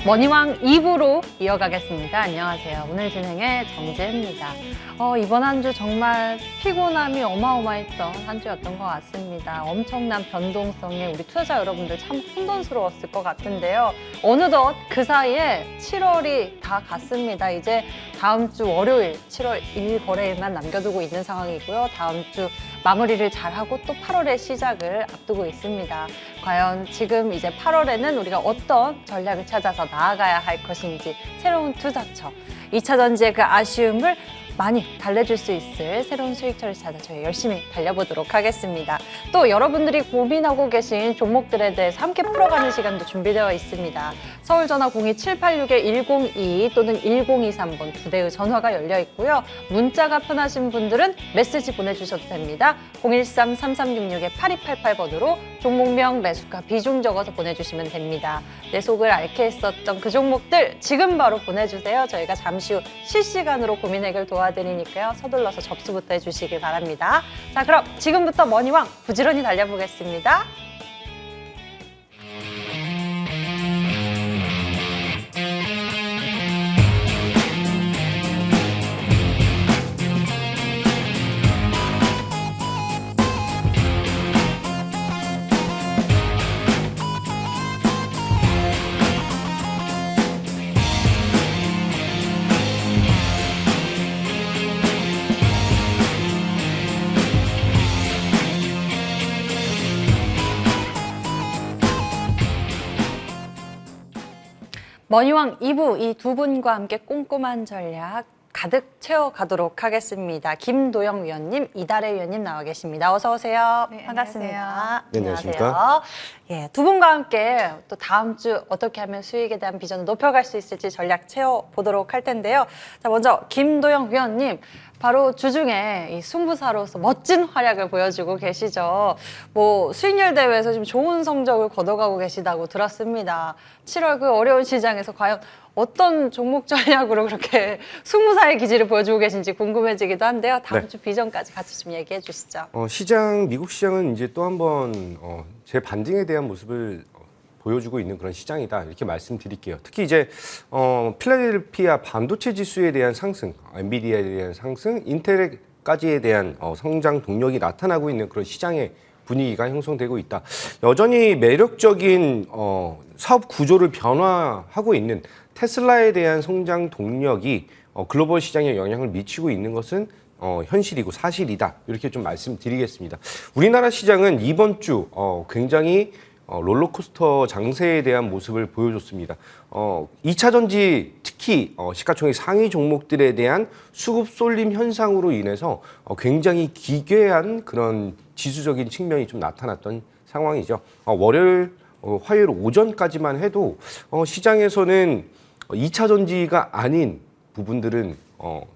머니왕 2부로 이어가겠습니다. 안녕하세요. 오늘 진행의 정지혜입니다. 이번 한 주 정말 피곤함이 어마어마했던 한 주였던 것 같습니다. 엄청난 변동성에 우리 투자자 여러분들 참 혼돈스러웠을 것 같은데요. 어느덧 그 사이에 7월이 다 갔습니다. 이제 다음 주 월요일 7월 1일 거래일만 남겨두고 있는 상황이고요. 다음 주 마무리를 잘하고 또 8월의 시작을 앞두고 있습니다. 과연 지금 이제 8월에는 우리가 어떤 전략을 찾아서 나아가야 할 것인지 새로운 투자처, 2차 전지의 그 아쉬움을 많이 달래줄 수 있을 새로운 수익처를 찾아 저희 열심히 달려보도록 하겠습니다. 또 여러분들이 고민하고 계신 종목들에 대해서 함께 풀어가는 시간도 준비되어 있습니다. 서울전화 02786-102 또는 1023번 두 대의 전화가 열려 있고요. 문자가 편하신 분들은 메시지 보내주셔도 됩니다. 013-3366-8288번으로 종목명, 매수가, 비중 적어서 보내주시면 됩니다. 내 속을 앓게 했었던 그 종목들 지금 바로 보내주세요. 저희가 잠시 후 실시간으로 고민 해결 도와드리니까요. 서둘러서 접수부터 해주시길 바랍니다. 자, 그럼 지금부터 머니왕 부지런히 달려보겠습니다. 머니왕 2부 이 두 분과 함께 꼼꼼한 전략 가득 채워가도록 하겠습니다. 김도영 위원님, 이달혜 위원님 나와 계십니다. 어서 오세요. 네, 반갑습니다. 네, 안녕하십니까. 예, 두 분과 함께 또 다음 주 어떻게 하면 수익에 대한 비전을 높여갈 수 있을지 전략 채워보도록 할 텐데요. 자, 먼저 김도영 위원님. 바로 주중에 이 승부사로서 멋진 활약을 보여주고 계시죠. 수익률 대회에서 지금 좋은 성적을 거둬가고 계시다고 들었습니다. 7월 그 어려운 시장에서 과연 어떤 종목 전략으로 그렇게 승부사의 기질을 보여주고 계신지 궁금해지기도 한데요. 다음 주 비전까지 같이 좀 얘기해 주시죠. 미국 시장은 이제 또 한번 재반등에 대한 모습을 보여주고 있는 그런 시장이다 이렇게 말씀드릴게요. 특히 이제 필라델피아 반도체 지수에 대한 상승, 엔비디아에 대한 상승, 인텔까지에 대한 성장 동력이 나타나고 있는 그런 시장의 분위기가 형성되고 있다. 여전히 매력적인 사업 구조를 변화하고 있는 테슬라에 대한 성장 동력이 글로벌 시장에 영향을 미치고 있는 것은 현실이고 사실이다 이렇게 좀 말씀드리겠습니다. 우리나라 시장은 이번 주 굉장히 롤러코스터 장세에 대한 모습을 보여줬습니다. 2차 전지 특히 시가총액 상위 종목들에 대한 수급 쏠림 현상으로 인해서 굉장히 기괴한 그런 지수적인 측면이 좀 나타났던 상황이죠. 월요일, 화요일 오전까지만 해도 시장에서는 2차 전지가 아닌 부분들은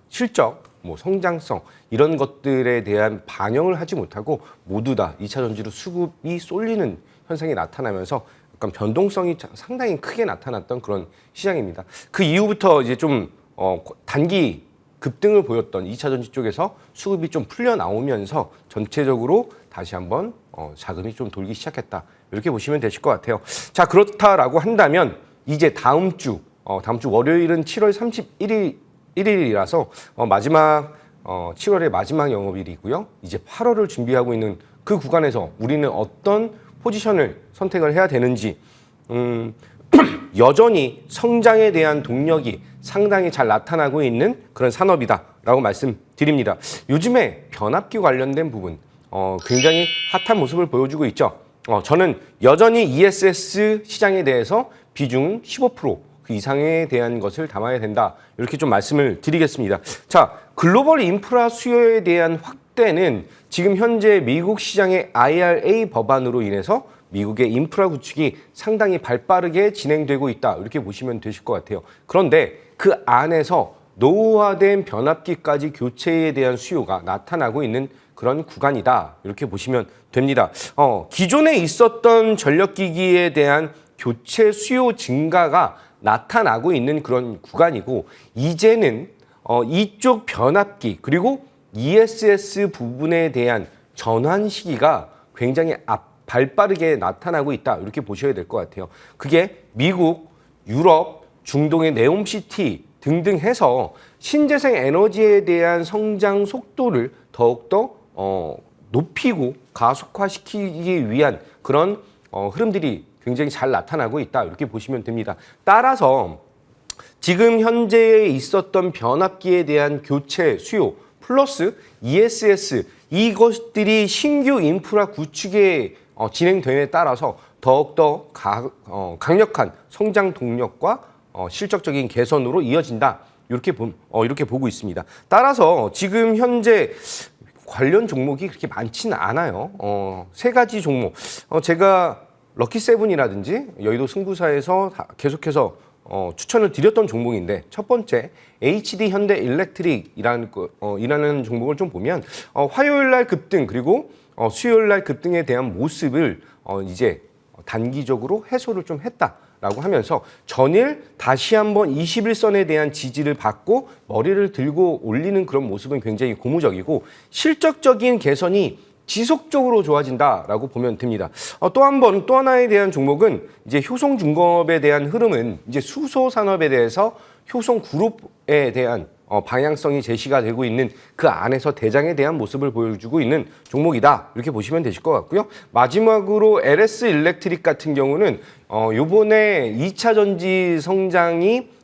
실적, 성장성 이런 것들에 대한 반영을 하지 못하고 모두 다 2차 전지로 수급이 쏠리는 현상이 나타나면서 약간 변동성이 상당히 크게 나타났던 그런 시장입니다. 그 이후부터 이제 좀 단기 급등을 보였던 2차 전지 쪽에서 수급이 좀 풀려 나오면서 전체적으로 다시 한번 자금이 좀 돌기 시작했다. 이렇게 보시면 되실 것 같아요. 자, 그렇다라고 한다면 이제 다음 주 월요일은 7월 31일이라서 마지막 7월의 마지막 영업일이고요. 이제 8월을 준비하고 있는 그 구간에서 우리는 어떤 포지션을 선택을 해야 되는지 여전히 성장에 대한 동력이 상당히 잘 나타나고 있는 그런 산업이다라고 말씀드립니다. 요즘에 변압기 관련된 부분 굉장히 핫한 모습을 보여주고 있죠. 저는 여전히 ESS 시장에 대해서 비중 15%, 그 이상에 대한 것을 담아야 된다 이렇게 좀 말씀을 드리겠습니다. 자, 글로벌 인프라 수요에 대한 확대는 지금 현재 미국 시장의 IRA 법안으로 인해서 미국의 인프라 구축이 상당히 발빠르게 진행되고 있다 이렇게 보시면 되실 것 같아요. 그런데 그 안에서 노후화된 변압기까지 교체에 대한 수요가 나타나고 있는 그런 구간이다 이렇게 보시면 됩니다. 기존에 있었던 전력기기에 대한 교체 수요 증가가 나타나고 있는 그런 구간이고 이제는 이쪽 변압기 그리고 ESS 부분에 대한 전환 시기가 굉장히 발빠르게 나타나고 있다 이렇게 보셔야 될 것 같아요. 그게 미국, 유럽, 중동의 네옴시티 등등 해서 신재생 에너지에 대한 성장 속도를 더욱더 높이고 가속화시키기 위한 그런 흐름들이 굉장히 잘 나타나고 있다. 이렇게 보시면 됩니다. 따라서 지금 현재에 있었던 변압기에 대한 교체 수요 플러스 ESS 이것들이 신규 인프라 구축에 진행됨에 따라서 더욱더 강력한 성장 동력과 실적적인 개선으로 이어진다. 이렇게 보고 있습니다. 따라서 지금 현재 관련 종목이 그렇게 많지는 않아요. 세 가지 종목. 제가 럭키세븐이라든지 여의도 승부사에서 계속해서 추천을 드렸던 종목인데 첫 번째 HD 현대 일렉트릭이라는 종목을 좀 보면 화요일 날 급등 그리고 수요일 날 급등에 대한 모습을 이제 단기적으로 해소를 좀 했다라고 하면서 전일 다시 한번 21선에 대한 지지를 받고 머리를 들고 올리는 그런 모습은 굉장히 고무적이고 실적적인 개선이 지속적으로 좋아진다라고 보면 됩니다. 또 하나에 대한 종목은 이제 효성중공업에 대한 흐름은 이제 수소산업에 대해서 효성그룹에 대한 방향성이 제시가 되고 있는 그 안에서 대장에 대한 모습을 보여주고 있는 종목이다. 이렇게 보시면 되실 것 같고요. 마지막으로 LS 일렉트릭 같은 경우는 요번에 2차 전지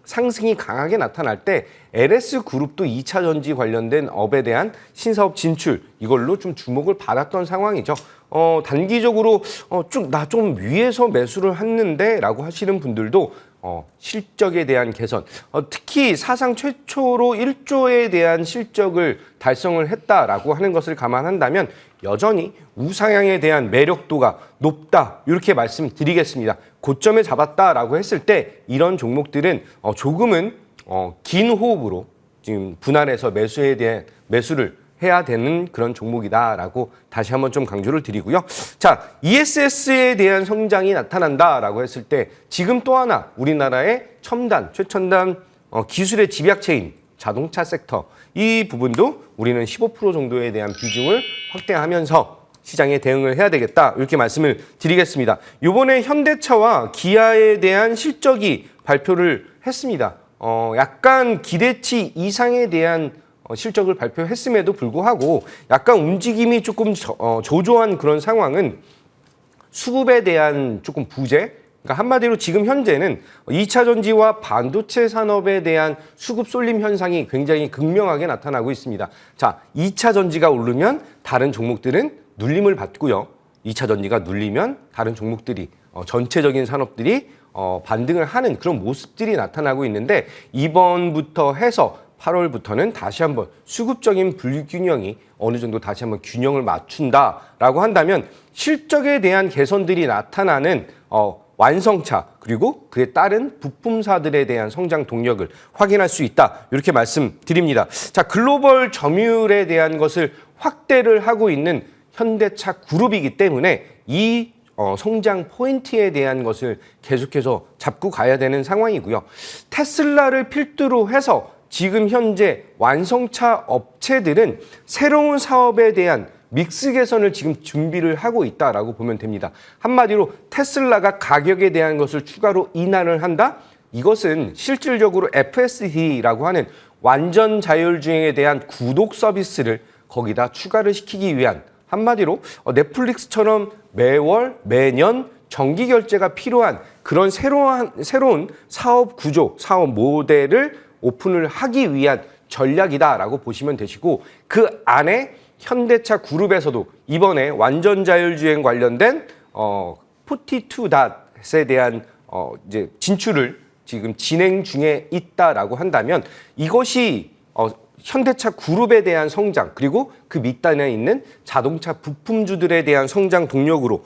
상승이 강하게 나타날 때 LS그룹도 2차 전지 관련된 업에 대한 신사업 진출 이걸로 좀 주목을 받았던 상황이죠. 단기적으로 나 좀 위에서 매수를 했는데 라고 하시는 분들도 실적에 대한 개선, 특히 사상 최초로 1조에 대한 실적을 달성을 했다라고 하는 것을 감안한다면 여전히 우상향에 대한 매력도가 높다 이렇게 말씀드리겠습니다. 고점에 잡았다라고 했을 때 이런 종목들은 조금은 긴 호흡으로 지금 분할해서 매수를 해야 되는 그런 종목이다라고 다시 한번 좀 강조를 드리고요. 자, ESS에 대한 성장이 나타난다라고 했을 때 지금 또 하나 우리나라의 최첨단 기술의 집약체인 자동차 섹터 이 부분도 우리는 15% 정도에 대한 비중을 확대하면서 시장에 대응을 해야 되겠다 이렇게 말씀을 드리겠습니다. 이번에 현대차와 기아에 대한 실적이 발표를 했습니다. 약간 기대치 이상에 대한 실적을 발표했음에도 불구하고 약간 움직임이 조금 조조한 그런 상황은 수급에 대한 조금 부재, 그러니까 한마디로 지금 현재는 2차 전지와 반도체 산업에 대한 수급 쏠림 현상이 굉장히 극명하게 나타나고 있습니다. 자, 2차 전지가 오르면 다른 종목들은 눌림을 받고요. 2차 전지가 눌리면 다른 종목들이 전체적인 산업들이 반등을 하는 그런 모습들이 나타나고 있는데 이번부터 해서 8월부터는 다시 한번 수급적인 불균형이 어느 정도 다시 한번 균형을 맞춘다라고 한다면 실적에 대한 개선들이 나타나는 완성차 그리고 그에 따른 부품사들에 대한 성장 동력을 확인할 수 있다. 이렇게 말씀드립니다. 자, 글로벌 점유율에 대한 것을 확대를 하고 있는 현대차 그룹이기 때문에 이 성장 포인트에 대한 것을 계속해서 잡고 가야 되는 상황이고요. 테슬라를 필두로 해서 지금 현재 완성차 업체들은 새로운 사업에 대한 믹스 개선을 지금 준비를 하고 있다라고 보면 됩니다. 한마디로 테슬라가 가격에 대한 것을 추가로 인하를 한다? 이것은 실질적으로 FSD라고 하는 완전 자율주행에 대한 구독 서비스를 거기다 추가를 시키기 위한 한마디로 넷플릭스처럼 매월 매년 정기 결제가 필요한 그런 새로운 사업 구조, 사업 모델을 오픈을 하기 위한 전략이다라고 보시면 되시고 그 안에 현대차 그룹에서도 이번에 완전 자율주행 관련된 42닷에 대한 이제 진출을 지금 진행 중에 있다라고 한다면 이것이 현대차 그룹에 대한 성장 그리고 그 밑단에 있는 자동차 부품주들에 대한 성장 동력으로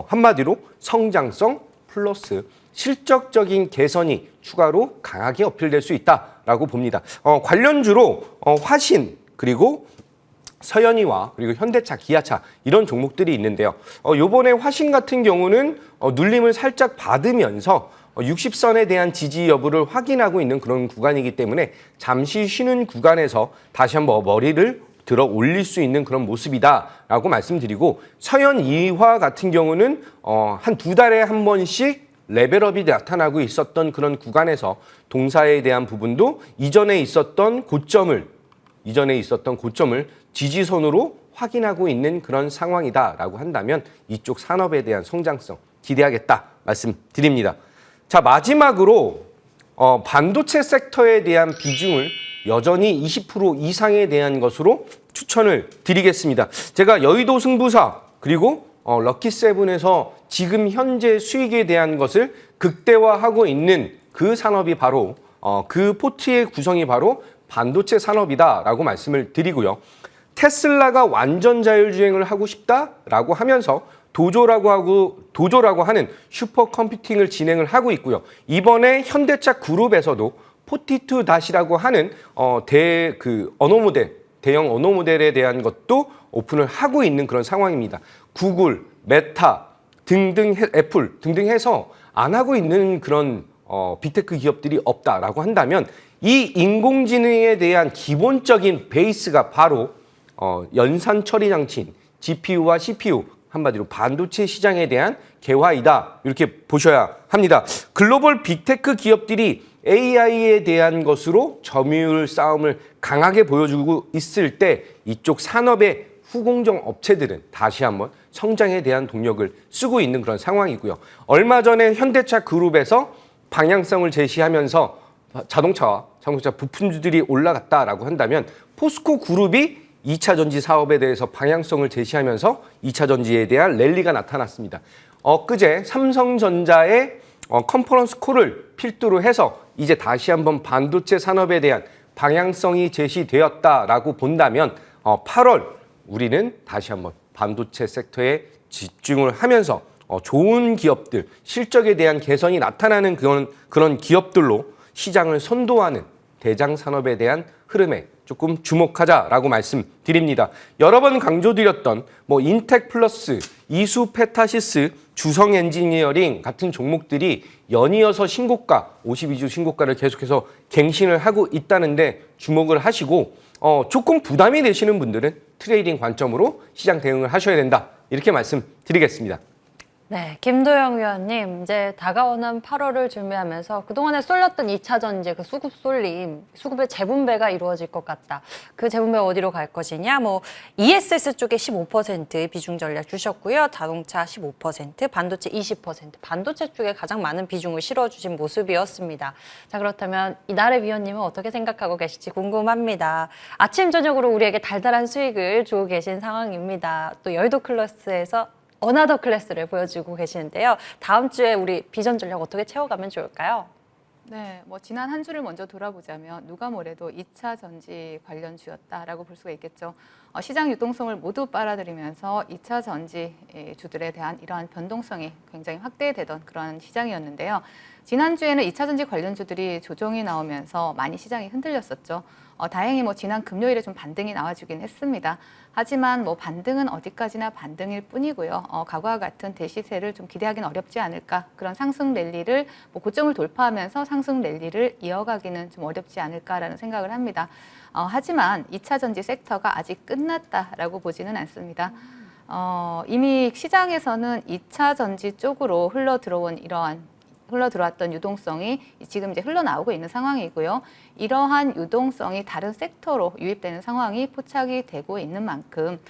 한마디로 성장성 플러스 실적적인 개선이 추가로 강하게 어필될 수 있다라고 봅니다. 관련주로 화신 그리고 서현이와 그리고 현대차, 기아차 이런 종목들이 있는데요. 요번에 화신 같은 경우는 눌림을 살짝 받으면서 60선에 대한 지지 여부를 확인하고 있는 그런 구간이기 때문에 잠시 쉬는 구간에서 다시 한번 머리를 들어 올릴 수 있는 그런 모습이다라고 말씀드리고 서현 2화 같은 경우는 한 2달에 한 번씩 레벨업이 나타나고 있었던 그런 구간에서 동사에 대한 부분도 이전에 있었던 고점을 지지선으로 확인하고 있는 그런 상황이다라고 한다면 이쪽 산업에 대한 성장성 기대하겠다 말씀드립니다. 자, 마지막으로 반도체 섹터에 대한 비중을 여전히 20% 이상에 대한 것으로 추천을 드리겠습니다. 제가 여의도 승부사 그리고 럭키세븐에서 지금 현재 수익에 대한 것을 극대화하고 있는 그 산업이 바로 그 포트의 구성이 바로 반도체 산업이다라고 말씀을 드리고요. 테슬라가 완전 자율주행을 하고 싶다라고 하면서 도조라고 하는 슈퍼컴퓨팅을 진행을 하고 있고요. 이번에 현대차 그룹에서도 42-이라고 하는 대형 언어 모델에 대한 것도 오픈을 하고 있는 그런 상황입니다. 구글, 메타 등등 애플 등등 해서 안 하고 있는 그런 빅테크 기업들이 없다라고 한다면 이 인공지능에 대한 기본적인 베이스가 바로 연산 처리 장치인 GPU와 CPU, 한마디로 반도체 시장에 대한 개화이다. 이렇게 보셔야 합니다. 글로벌 빅테크 기업들이 AI에 대한 것으로 점유율 싸움을 강하게 보여주고 있을 때 이쪽 산업의 후공정 업체들은 다시 한번 성장에 대한 동력을 쓰고 있는 그런 상황이고요. 얼마 전에 현대차 그룹에서 방향성을 제시하면서 자동차 부품주들이 올라갔다라고 한다면 포스코 그룹이 2차 전지 사업에 대해서 방향성을 제시하면서 2차 전지에 대한 랠리가 나타났습니다. 엊그제 삼성전자의 컨퍼런스 콜을 필두로 해서 이제 다시 한번 반도체 산업에 대한 방향성이 제시되었다라고 본다면 8월 우리는 다시 한번 반도체 섹터에 집중을 하면서 좋은 기업들, 실적에 대한 개선이 나타나는 그런 기업들로 시장을 선도하는 대장 산업에 대한 흐름에 조금 주목하자라고 말씀드립니다. 여러 번 강조드렸던 인텍 플러스, 이수 페타시스, 주성 엔지니어링 같은 종목들이 연이어서 신고가, 52주 신고가를 계속해서 갱신을 하고 있다는데 주목을 하시고 조금 부담이 되시는 분들은 트레이딩 관점으로 시장 대응을 하셔야 된다. 이렇게 말씀드리겠습니다. 네, 김도영 위원님, 이제 다가오는 8월을 준비하면서 그동안에 쏠렸던 2차 전지, 그 수급 쏠림, 수급의 재분배가 이루어질 것 같다. 그 재분배 어디로 갈 것이냐? ESS 쪽에 15% 비중 전략 주셨고요. 자동차 15%, 반도체 20%, 반도체 쪽에 가장 많은 비중을 실어주신 모습이었습니다. 자, 그렇다면 이날의 위원님은 어떻게 생각하고 계실지 궁금합니다. 아침, 저녁으로 우리에게 달달한 수익을 주고 계신 상황입니다. 또 여의도 클래스에서 어나더 클래스를 보여주고 계시는데요. 다음 주에 우리 비전 전략 어떻게 채워가면 좋을까요? 네, 지난 한 주를 먼저 돌아보자면 누가 뭐래도 2차 전지 관련주였다라고 볼 수가 있겠죠. 시장 유동성을 모두 빨아들이면서 2차 전지 주들에 대한 이러한 변동성이 굉장히 확대되던 그런 시장이었는데요. 지난주에는 2차 전지 관련주들이 조정이 나오면서 많이 시장이 흔들렸었죠. 다행히 지난 금요일에 좀 반등이 나와주긴 했습니다. 하지만 반등은 어디까지나 반등일 뿐이고요. 과거와 같은 대시세를 좀 기대하기는 어렵지 않을까. 그런 상승 랠리를 고점을 돌파하면서 상승 랠리를 이어가기는 좀 어렵지 않을까라는 생각을 합니다. 하지만 2차 전지 섹터가 아직 끝났다라고 보지는 않습니다. 이미 시장에서는 2차 전지 쪽으로 흘러들어왔던 유동성이 지금 이제 흘러나오고 있는 상황이고요. 이러한 유동성이 다른 섹터로 유입되는 상황이 포착이 되고 있는 만큼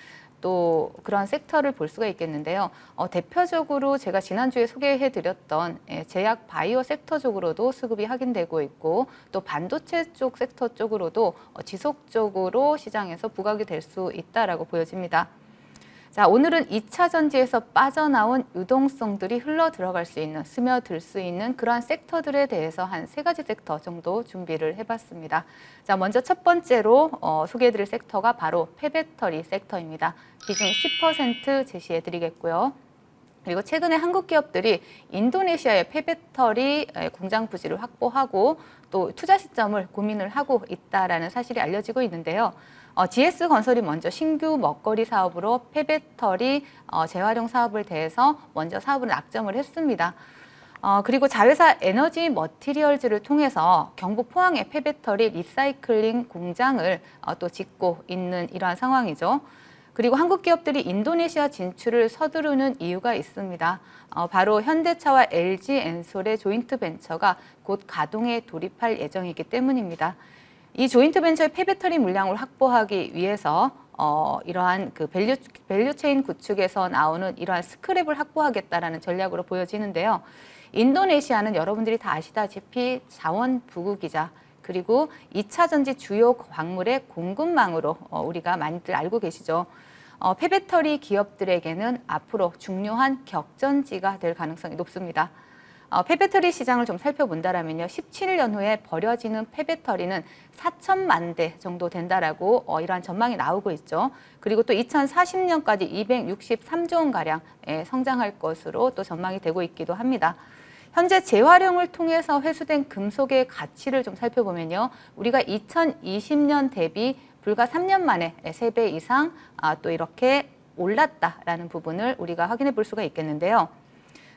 또 그러한 섹터를 볼 수가 있겠는데요. 대표적으로 제가 지난주에 소개해드렸던 제약 바이오 섹터 쪽으로도 수급이 확인되고 있고 또 반도체 쪽 섹터 쪽으로도 지속적으로 시장에서 부각이 될 수 있다라고 보여집니다. 자, 오늘은 2차 전지에서 빠져나온 유동성들이 흘러 들어갈 수 있는, 스며들 수 있는 그러한 섹터들에 대해서 한 3가지 섹터 정도 준비를 해봤습니다. 자, 먼저 첫 번째로 소개해드릴 섹터가 바로 폐배터리 섹터입니다. 비중 10% 제시해드리겠고요. 그리고 최근에 한국 기업들이 인도네시아의 폐배터리 공장 부지를 확보하고 또 투자 시점을 고민을 하고 있다라는 사실이 알려지고 있는데요. GS건설이 먼저 신규 먹거리 사업으로 폐배터리 재활용 사업을 대해서 먼저 사업을 낙점을 했습니다. 그리고 자회사 에너지 머티리얼즈를 통해서 경북 포항의 폐배터리 리사이클링 공장을 또 짓고 있는 이러한 상황이죠. 그리고 한국 기업들이 인도네시아 진출을 서두르는 이유가 있습니다. 바로 현대차와 LG 엔솔의 조인트 벤처가 곧 가동에 돌입할 예정이기 때문입니다. 이 조인트 벤처의 폐배터리 물량을 확보하기 위해서 이러한 그 밸류체인 구축에서 나오는 이러한 스크랩을 확보하겠다라는 전략으로 보여지는데요. 인도네시아는 여러분들이 다 아시다시피 자원 부국이자 그리고 2차 전지 주요 광물의 공급망으로 우리가 많이들 알고 계시죠. 폐배터리 기업들에게는 앞으로 중요한 격전지가 될 가능성이 높습니다. 폐배터리 시장을 좀 살펴본다면요. 17년 후에 버려지는 폐배터리는 4천만 대 정도 된다라고 이러한 전망이 나오고 있죠. 그리고 또 2040년까지 263조 원가량 성장할 것으로 또 전망이 되고 있기도 합니다. 현재 재활용을 통해서 회수된 금속의 가치를 좀 살펴보면요. 우리가 2020년 대비 불과 3년 만에 3배 이상 또 이렇게 올랐다라는 부분을 우리가 확인해 볼 수가 있겠는데요.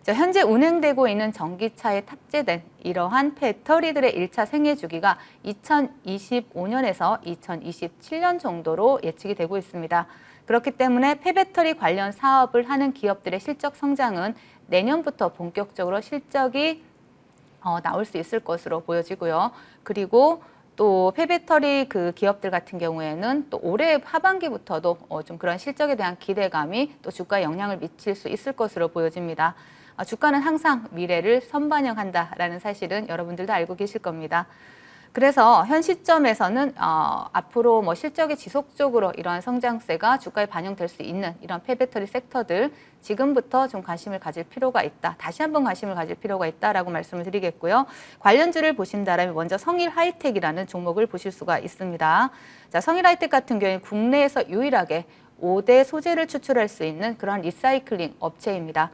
자, 현재 운행되고 있는 전기차에 탑재된 이러한 배터리들의 1차 생애 주기가 2025년에서 2027년 정도로 예측이 되고 있습니다. 그렇기 때문에 폐배터리 관련 사업을 하는 기업들의 실적 성장은 내년부터 본격적으로 실적이 나올 수 있을 것으로 보여지고요. 그리고 또 폐배터리 그 기업들 같은 경우에는 또 올해 하반기부터도 좀 그런 실적에 대한 기대감이 또 주가에 영향을 미칠 수 있을 것으로 보여집니다. 주가는 항상 미래를 선반영한다라는 사실은 여러분들도 알고 계실 겁니다. 그래서 현 시점에서는 앞으로 뭐 실적이 지속적으로 이러한 성장세가 주가에 반영될 수 있는 이런 폐배터리 섹터들 지금부터 좀 관심을 가질 필요가 있다. 다시 한번 관심을 가질 필요가 있다라고 말씀을 드리겠고요. 관련주를 보신다면 먼저 성일 하이텍이라는 종목을 보실 수가 있습니다. 자, 성일 하이텍 같은 경우에 국내에서 유일하게 5대 소재를 추출할 수 있는 그런 리사이클링 업체입니다.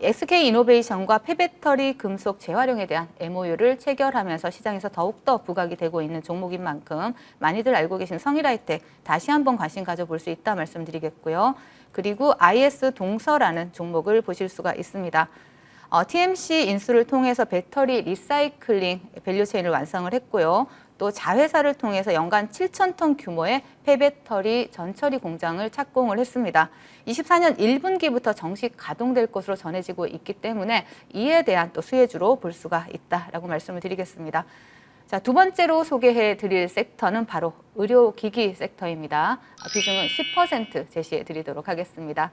SK 이노베이션과 폐배터리 금속 재활용에 대한 MOU를 체결하면서 시장에서 더욱더 부각이 되고 있는 종목인 만큼 많이들 알고 계신 성일 하이텍 다시 한번 관심 가져볼 수 있다 말씀드리겠고요. 그리고 IS 동서라는 종목을 보실 수가 있습니다. TMC 인수를 통해서 배터리 리사이클링 밸류체인을 완성을 했고요. 또 자회사를 통해서 연간 7,000톤 규모의 폐배터리 전처리 공장을 착공을 했습니다. 24년 1분기부터 정식 가동될 것으로 전해지고 있기 때문에 이에 대한 또 수혜주로 볼 수가 있다라고 말씀을 드리겠습니다. 자, 두 번째로 소개해 드릴 섹터는 바로 의료기기 섹터입니다. 비중은 10% 제시해 드리도록 하겠습니다.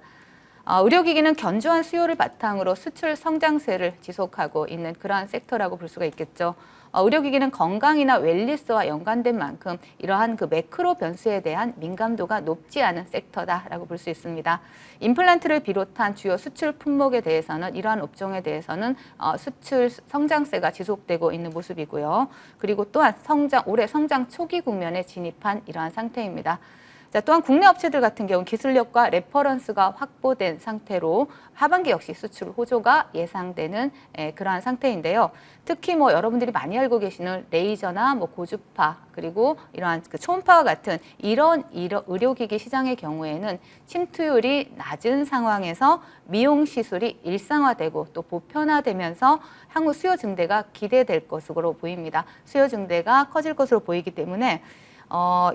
의료기기는 견조한 수요를 바탕으로 수출 성장세를 지속하고 있는 그러한 섹터라고 볼 수가 있겠죠. 의료기기는 건강이나 웰니스와 연관된 만큼 이러한 그 매크로 변수에 대한 민감도가 높지 않은 섹터다라고 볼 수 있습니다. 임플란트를 비롯한 주요 수출 품목에 대해서는 이러한 업종에 대해서는 수출 성장세가 지속되고 있는 모습이고요. 그리고 또한 올해 성장 초기 국면에 진입한 이러한 상태입니다. 자, 또한 국내 업체들 같은 경우 기술력과 레퍼런스가 확보된 상태로 하반기 역시 수출 호조가 예상되는 그러한 상태인데요. 특히 뭐 여러분들이 많이 알고 계시는 레이저나 뭐 고주파 그리고 이러한 그 초음파와 같은 이런 의료기기 시장의 경우에는 침투율이 낮은 상황에서 미용 시술이 일상화되고 또 보편화되면서 향후 수요 증대가 기대될 것으로 보입니다. 수요 증대가 커질 것으로 보이기 때문에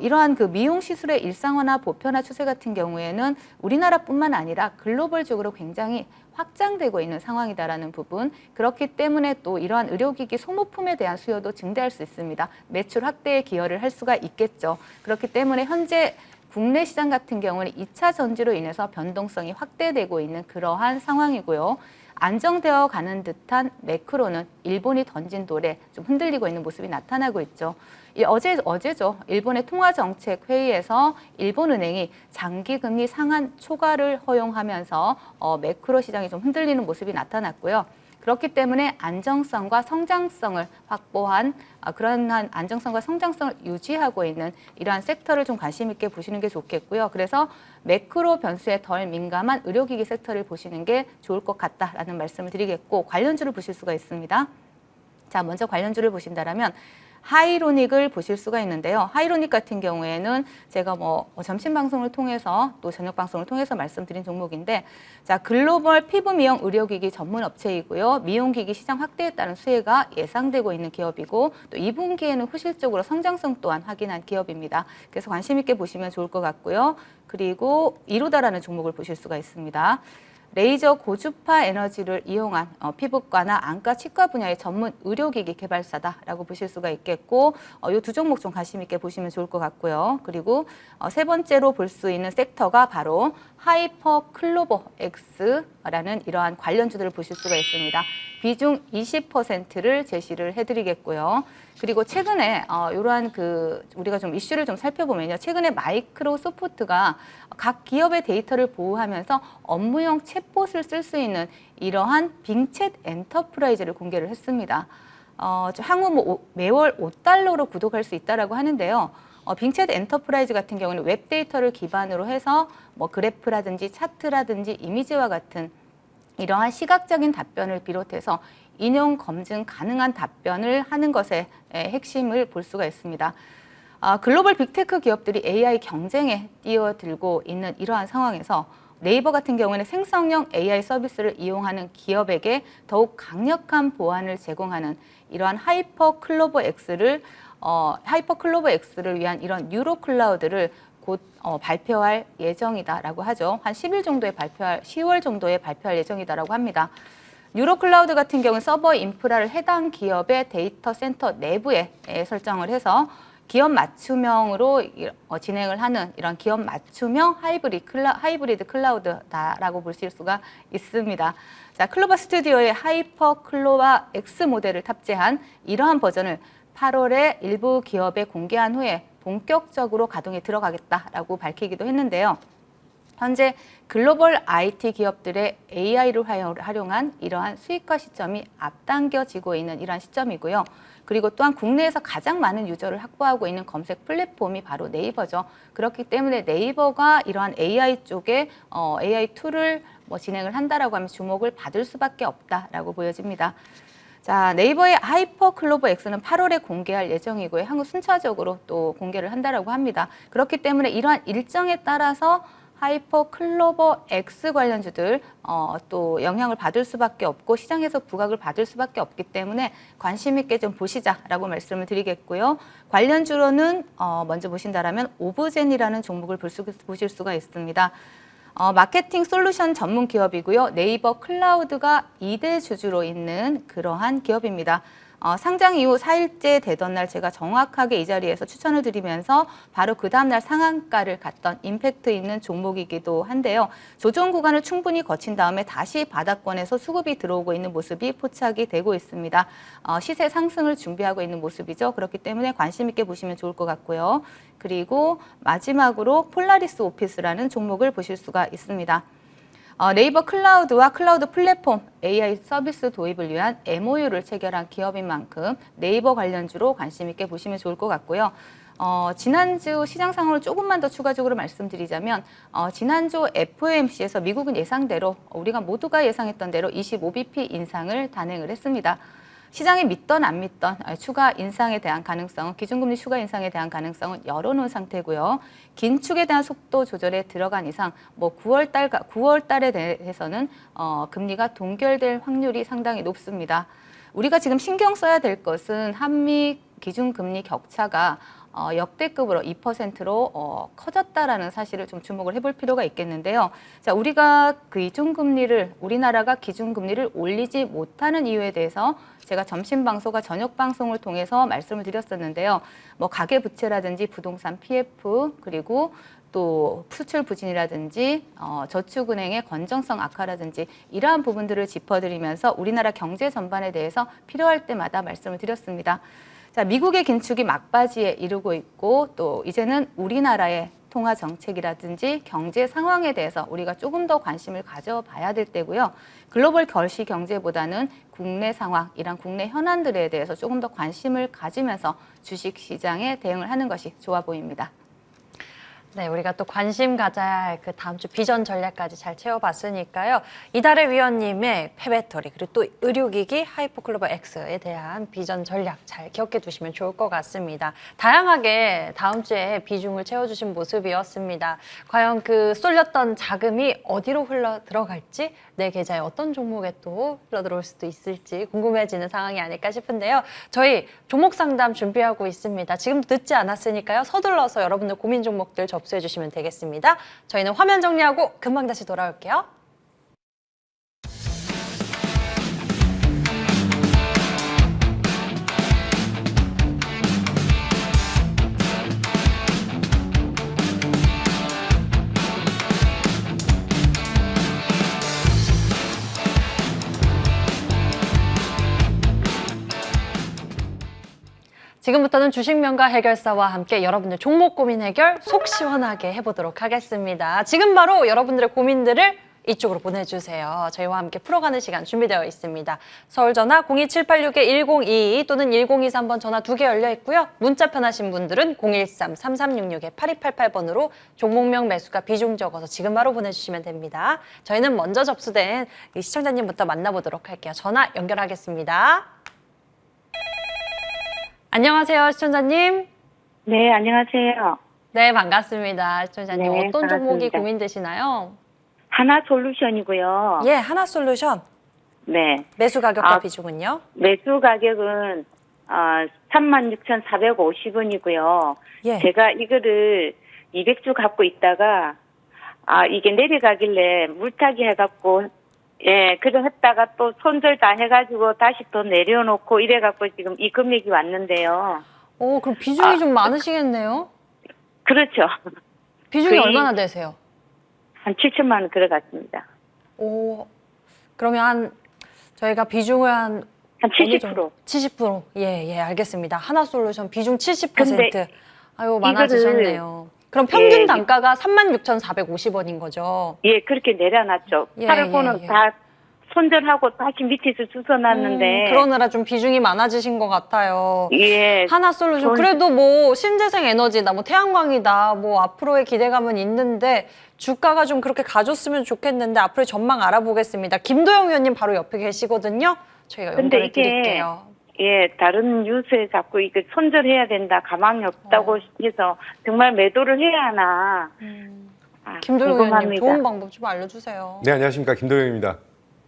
이러한 그 미용 시술의 일상화나 보편화 추세 같은 경우에는 우리나라뿐만 아니라 글로벌적으로 굉장히 확장되고 있는 상황이다라는 부분, 그렇기 때문에 또 이러한 의료기기 소모품에 대한 수요도 증대할 수 있습니다. 매출 확대에 기여를 할 수가 있겠죠. 그렇기 때문에 현재 국내 시장 같은 경우는 2차 전지로 인해서 변동성이 확대되고 있는 그러한 상황이고요. 안정되어 가는 듯한 매크로는 일본이 던진 돌에 좀 흔들리고 있는 모습이 나타나고 있죠. 어제죠. 일본의 통화정책회의에서 일본은행이 장기금리 상한 초과를 허용하면서 매크로 시장이 좀 흔들리는 모습이 나타났고요. 그렇기 때문에 안정성과 성장성을 확보한 그런 안정성과 성장성을 유지하고 있는 이러한 섹터를 좀 관심 있게 보시는 게 좋겠고요. 그래서 매크로 변수에 덜 민감한 의료기기 섹터를 보시는 게 좋을 것 같다라는 말씀을 드리겠고, 관련주를 보실 수가 있습니다. 자, 먼저 관련주를 보신다면 하이로닉을 보실 수가 있는데요. 하이로닉 같은 경우에는 제가 점심 방송을 통해서 또 저녁 방송을 통해서 말씀드린 종목인데, 자, 글로벌 피부 미용 의료기기 전문 업체이고요. 미용기기 시장 확대에 따른 수혜가 예상되고 있는 기업이고, 또 2분기에는 후실적으로 성장성 또한 확인한 기업입니다. 그래서 관심 있게 보시면 좋을 것 같고요. 그리고 이로다라는 종목을 보실 수가 있습니다. 레이저 고주파 에너지를 이용한 피부과나 안과, 치과 분야의 전문 의료기기 개발사다라고 보실 수가 있겠고, 이 두 종목 좀 관심 있게 보시면 좋을 것 같고요. 그리고 세 번째로 볼 수 있는 섹터가 바로 하이퍼 클로버 X라는 이러한 관련주들을 보실 수가 있습니다. 비중 20%를 제시를 해드리겠고요. 그리고 최근에 이러한 우리가 좀 이슈를 좀 살펴보면요. 최근에 마이크로소프트가 각 기업의 데이터를 보호하면서 업무용 챗봇을 쓸 수 있는 이러한 빙챗 엔터프라이즈를 공개를 했습니다. 향후 매월 $5로 구독할 수 있다라고 하는데요. 빙챗 엔터프라이즈 같은 경우는 웹 데이터를 기반으로 해서 그래프라든지 차트라든지 이미지와 같은 이러한 시각적인 답변을 비롯해서 인용 검증 가능한 답변을 하는 것의 핵심을 볼 수가 있습니다. 글로벌 빅테크 기업들이 AI 경쟁에 뛰어들고 있는 이러한 상황에서 네이버 같은 경우에는 생성형 AI 서비스를 이용하는 기업에게 더욱 강력한 보안을 제공하는 이러한 하이퍼 클로버 X를 위한 이런 뉴로 클라우드를 곧 발표할 예정이다라고 하죠. 한 10월 정도에 발표할 예정이다라고 합니다. 뉴로 클라우드 같은 경우는 서버 인프라를 해당 기업의 데이터 센터 내부에 설정을 해서 기업 맞춤형으로 진행을 하는 이런 기업 맞춤형 하이브리드 클라우드다라고 보실 수가 있습니다. 자, 클로버 스튜디오의 하이퍼 클로바 X 모델을 탑재한 이러한 버전을 8월에 일부 기업에 공개한 후에 본격적으로 가동에 들어가겠다라고 밝히기도 했는데요. 현재 글로벌 IT 기업들의 AI를 활용한 이러한 수익화 시점이 앞당겨지고 있는 이러한 시점이고요. 그리고 또한 국내에서 가장 많은 유저를 확보하고 있는 검색 플랫폼이 바로 네이버죠. 그렇기 때문에 네이버가 이러한 AI 쪽에 AI 툴을 진행을 한다라고 하면 주목을 받을 수밖에 없다라고 보여집니다. 자, 네이버의 하이퍼 클로버 X는 8월에 공개할 예정이고요. 향후 순차적으로 또 공개를 한다라고 합니다. 그렇기 때문에 이러한 일정에 따라서 하이퍼 클로버 X 관련주들 또 영향을 받을 수밖에 없고 시장에서 부각을 받을 수밖에 없기 때문에 관심 있게 좀 보시자라고 말씀을 드리겠고요. 관련주로는 먼저 보신다라면 오브젠이라는 종목을 보실 수가 있습니다. 마케팅 솔루션 전문 기업이고요. 네이버 클라우드가 2대 주주로 있는 그러한 기업입니다. 상장 이후 4일째 되던 날 제가 정확하게 이 자리에서 추천을 드리면서 바로 그 다음날 상한가를 갔던 임팩트 있는 종목이기도 한데요. 조정 구간을 충분히 거친 다음에 다시 바닥권에서 수급이 들어오고 있는 모습이 포착이 되고 있습니다. 시세 상승을 준비하고 있는 모습이죠. 그렇기 때문에 관심 있게 보시면 좋을 것 같고요. 그리고 마지막으로 폴라리스 오피스라는 종목을 보실 수가 있습니다. 네이버 클라우드와 클라우드 플랫폼 AI 서비스 도입을 위한 MOU를 체결한 기업인 만큼 네이버 관련주로 관심 있게 보시면 좋을 것 같고요. 지난주 시장 상황을 조금만 더 추가적으로 말씀드리자면 지난주 FOMC에서 미국은 예상대로 우리가 모두가 예상했던 대로 25bp 인상을 단행을 했습니다. 시장이 믿던 안 믿던 추가 인상에 대한 가능성은 기준금리 추가 인상에 대한 가능성은 열어놓은 상태고요. 긴축에 대한 속도 조절에 들어간 이상 9월 달에 대해서는 금리가 동결될 확률이 상당히 높습니다. 우리가 지금 신경 써야 될 것은 한미 기준금리 격차가 역대급으로 2%로 커졌다라는 사실을 좀 주목을 해볼 필요가 있겠는데요. 자, 우리가 우리나라가 기준금리를 올리지 못하는 이유에 대해서 제가 점심 방송과 저녁 방송을 통해서 말씀을 드렸었는데요. 가계부채라든지 부동산 PF 그리고 또 수출 부진이라든지 저축은행의 건전성 악화라든지 이러한 부분들을 짚어드리면서 우리나라 경제 전반에 대해서 필요할 때마다 말씀을 드렸습니다. 자, 미국의 긴축이 막바지에 이르고 있고 또 이제는 우리나라의 통화 정책이라든지 경제 상황에 대해서 우리가 조금 더 관심을 가져봐야 될 때고요. 글로벌 결시 경제보다는 국내 상황, 이런 국내 현안들에 대해서 조금 더 관심을 가지면서 주식 시장에 대응을 하는 것이 좋아 보입니다. 네, 우리가 또 관심 가져야 할 그 다음 주 비전 전략까지 잘 채워봤으니까요. 이달의 위원님의 폐배터리 그리고 또 의료기기 하이퍼클로버 X에 대한 비전 전략 잘 기억해 두시면 좋을 것 같습니다. 다양하게 다음 주에 비중을 채워주신 모습이었습니다. 과연 그 쏠렸던 자금이 어디로 흘러 들어갈지 내 계좌에 어떤 종목에 또 흘러 들어올 수도 있을지 궁금해지는 상황이 아닐까 싶은데요. 저희 종목 상담 준비하고 있습니다. 지금 늦지 않았으니까요. 서둘러서 여러분들 고민 종목들 접수해 주시면 되겠습니다. 저희는 화면 정리하고 금방 다시 돌아올게요. 지금부터는 주식명가 해결사와 함께 여러분들 종목 고민 해결 속 시원하게 해보도록 하겠습니다. 지금 바로 여러분들의 고민들을 이쪽으로 보내주세요. 저희와 함께 풀어가는 시간 준비되어 있습니다. 서울 전화 02786-1022 또는 1023번 전화 2개 열려 있고요. 문자 편하신 분들은 013-3366-8288번으로 종목명 매수가 비중 적어서 지금 바로 보내주시면 됩니다. 저희는 먼저 접수된 이 시청자님부터 만나보도록 할게요. 전화 연결하겠습니다. 안녕하세요, 시청자님. 네, 안녕하세요. 네, 반갑습니다. 시청자님. 네, 어떤 종목이 반갑습니다. 고민되시나요? 하나솔루션이고요. 예, 하나솔루션. 네, 매수 가격과 아, 비중은요? 매수 가격은 36,450원이고요. 예. 제가 이거를 200주 갖고 있다가 이게 내려가길래 물타기 해갖고 그래 했다가 또 손절 다 해가지고 다시 또 내려놓고 이래갖고 지금 이 금액이 왔는데요. 오, 그럼 비중이 좀 많으시겠네요? 그렇죠. 비중이 거의- 얼마나 되세요? 한 7천만 원 들어갔습니다. 오, 그러면 저희가 비중을 한 한 어느 70%. 정도? 70%. 예, 알겠습니다. 하나솔루션 비중 70%. 근데 아유, 많아지셨네요. 그럼 평균 단가가 36,450원인 거죠? 예, 그렇게 내려놨죠. 예, 팔을 거는 예. 다 손절하고 다시 밑에서 주워놨는데. 그러느라 좀 비중이 많아지신 것 같아요. 예. 하나솔루션 그래도 뭐 신재생 에너지다 뭐 태양광이다 뭐 앞으로의 기대감은 있는데 주가가 좀 그렇게 가줬으면 좋겠는데 앞으로의 전망 알아보겠습니다. 김도영 의원님 바로 옆에 계시거든요. 저희가 근데 연결해 이게 드릴게요. 예, 다른 뉴스에 자꾸 이거 손절해야 된다, 가망이 없다고 해서 정말 매도를 해야 하나. 김도영 의원님 궁금합니다. 좋은 방법 좀 알려주세요. 네, 안녕하십니까. 김도영입니다.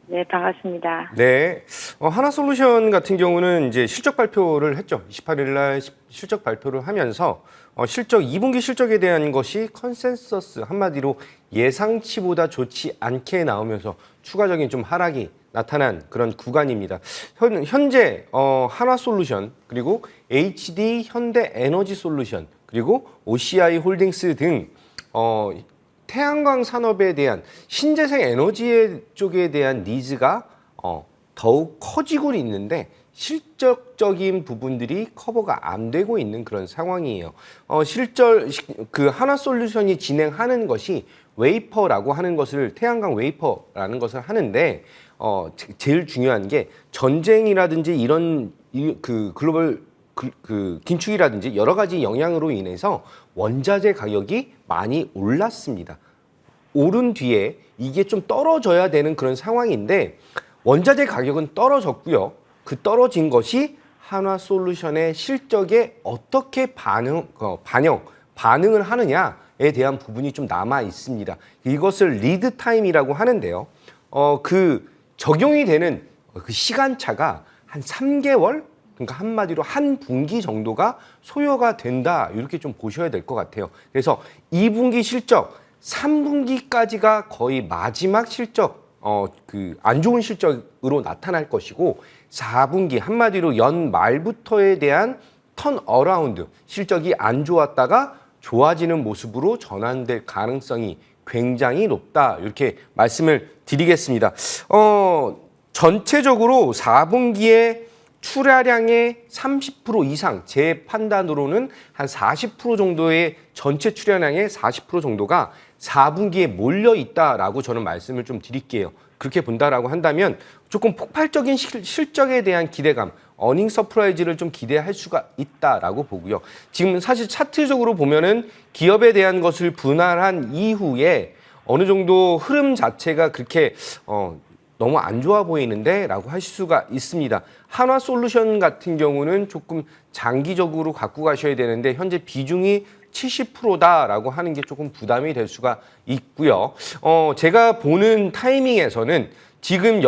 네, 반갑습니다. 네. 하나솔루션 같은 경우는 이제 실적 발표를 했죠. 28일 날 실적 발표를 하면서 실적 2분기 실적에 대한 것이 컨센서스 한마디로 예상치보다 좋지 않게 나오면서 추가적인 좀 하락이 나타난 그런 구간입니다. 현재 하나솔루션 그리고 HD 현대에너지솔루션 그리고 OCI 홀딩스 등 태양광 산업에 대한 신재생 에너지 쪽에 대한 니즈가 더욱 커지고 있는데 실적적인 부분들이 커버가 안 되고 있는 그런 상황이에요. 그 하나솔루션이 진행하는 것이 웨이퍼라고 하는 것을 태양광 웨이퍼라는 것을 하는데 제일 중요한 게 전쟁이라든지 이런 그 글로벌 긴축이라든지 여러 가지 영향으로 인해서 원자재 가격이 많이 올랐습니다. 오른 뒤에 이게 좀 떨어져야 되는 그런 상황인데 원자재 가격은 떨어졌고요. 그 떨어진 것이 하나솔루션의 실적에 어떻게 반응을 하느냐에 대한 부분이 좀 남아 있습니다. 이것을 리드 타임이라고 하는데요. 그 적용이 되는 그 시간차가 한 3개월? 그러니까 한마디로 한 분기 정도가 소요가 된다. 이렇게 좀 보셔야 될 것 같아요. 그래서 2분기 실적, 3분기까지가 거의 마지막 실적, 안 좋은 실적으로 나타날 것이고 4분기 한마디로 연말부터에 대한 턴어라운드, 실적이 안 좋았다가 좋아지는 모습으로 전환될 가능성이 굉장히 높다. 이렇게 말씀을 드리겠습니다. 전체적으로 4분기에 출하량의 30% 이상, 제 판단으로는 한 40% 정도의 전체 출하량의 40% 정도가 4분기에 몰려 있다라고 저는 말씀을 좀 드릴게요. 그렇게 본다라고 한다면 조금 폭발적인 실적에 대한 기대감, 어닝 서프라이즈를 좀 기대할 수가 있다라고 보고요. 지금 사실 차트적으로 보면은 기업에 대한 것을 분할한 이후에 어느 정도 흐름 자체가 그렇게 너무 안 좋아 보이는데 라고 하실 수가 있습니다. 한화솔루션 같은 경우는 조금 장기적으로 갖고 가셔야 되는데 현재 비중이 70%다라고 하는 게 조금 부담이 될 수가 있고요. 제가 보는 타이밍에서는 지금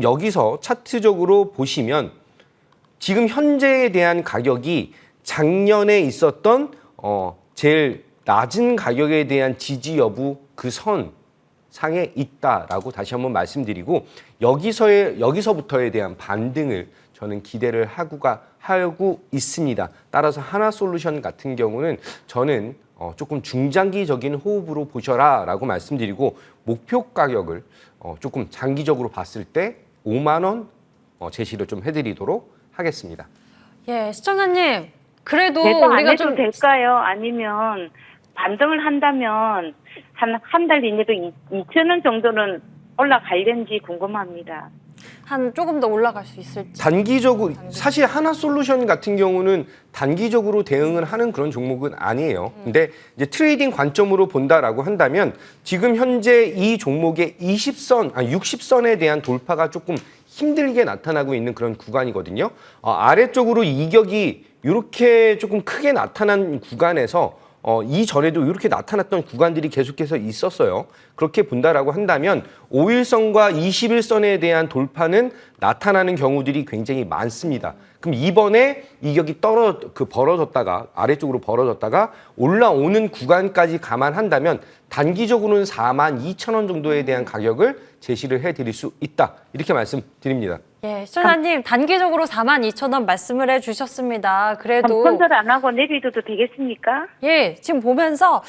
여기서 차트적으로 보시면 지금 현재에 대한 가격이 작년에 있었던 제일 낮은 가격에 대한 지지 여부 그 선 상에 있다라고 다시 한번 말씀드리고 여기서부터에 대한 반등을 저는 기대를 하고 있습니다. 따라서 하나솔루션 같은 경우는 저는 조금 중장기적인 호흡으로 보셔라라고 말씀드리고 목표 가격을 조금 장기적으로 봤을 때 5만 원 제시를 좀 해드리도록 하겠습니다. 예, 시청자님. 그래도 대상 안 우리가 해도 좀 될까요? 아니면 반등을 한다면 한 달 이내로 2천 원 정도는 올라갈는지 궁금합니다. 조금 더 올라갈 수 있을지. 단기적으로 사실 하나솔루션 같은 경우는 단기적으로 대응을 하는 그런 종목은 아니에요. 근데 이제 트레이딩 관점으로 본다라고 한다면 지금 현재 이 종목의 60선에 대한 돌파가 조금 힘들게 나타나고 있는 그런 구간이거든요. 아래쪽으로 이격이 이렇게 조금 크게 나타난 구간에서 이전에도 이렇게 나타났던 구간들이 계속해서 있었어요. 그렇게 본다라고 한다면 5일선과 21선에 대한 돌파는 나타나는 경우들이 굉장히 많습니다. 그럼 이번에 이격이 벌어졌다가 아래쪽으로 벌어졌다가 올라오는 구간까지 감안한다면 단기적으로는 42,000원 정도에 대한 가격을 제시를 해드릴 수 있다. 이렇게 말씀드립니다. 예, 시청자님 단기적으로 42,000원 말씀을 해주셨습니다. 그래도 손절 안 하고 내비둬도 되겠습니까? 예, 지금 보면서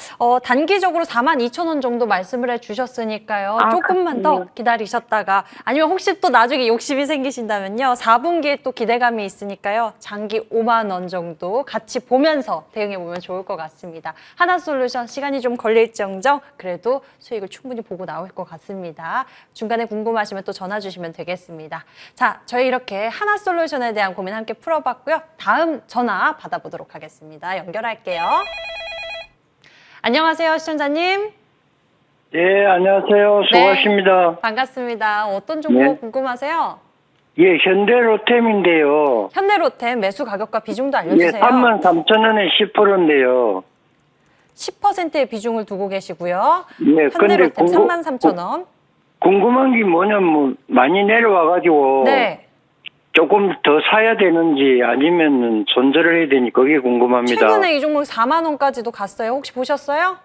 단기적으로 42,000원 정도 말씀을 해주셨으니까요. 조금만 더 기다리셨다가 아니면 혹시 또 나중에 욕심이 생기신다면요. 4분기에 또 기대감이 있으니까요. 장기 5만 원 정도 같이 보면서 대응해보면 좋을 것 같습니다. 하나솔루션 시간이 좀 걸릴지언정 그래도 수익을 충분히 보고 나올 것 같습니다. 중간에 궁금하시면 또 전화 주시면 되겠습니다. 자, 저희 이렇게 하나솔루션에 대한 고민 함께 풀어봤고요. 다음 전화 받아보도록 하겠습니다. 연결할게요. 안녕하세요, 시청자님. 네, 안녕하세요. 수고하십니다. 반갑습니다. 어떤 종목 네. 궁금하세요? 예, 현대로템인데요. 현대로템 매수 가격과 비중도 예, 알려주세요. 33,000원에 10%인데요. 10%의 비중을 두고 계시고요. 예, 근데 현대로템 33,000원. 궁금한 게 뭐냐면 많이 내려와가지고 네. 조금 더 사야 되는지 아니면 손절을 해야 되니 그게 궁금합니다. 최근에 이 종목 4만 원까지도 갔어요. 혹시 보셨어요?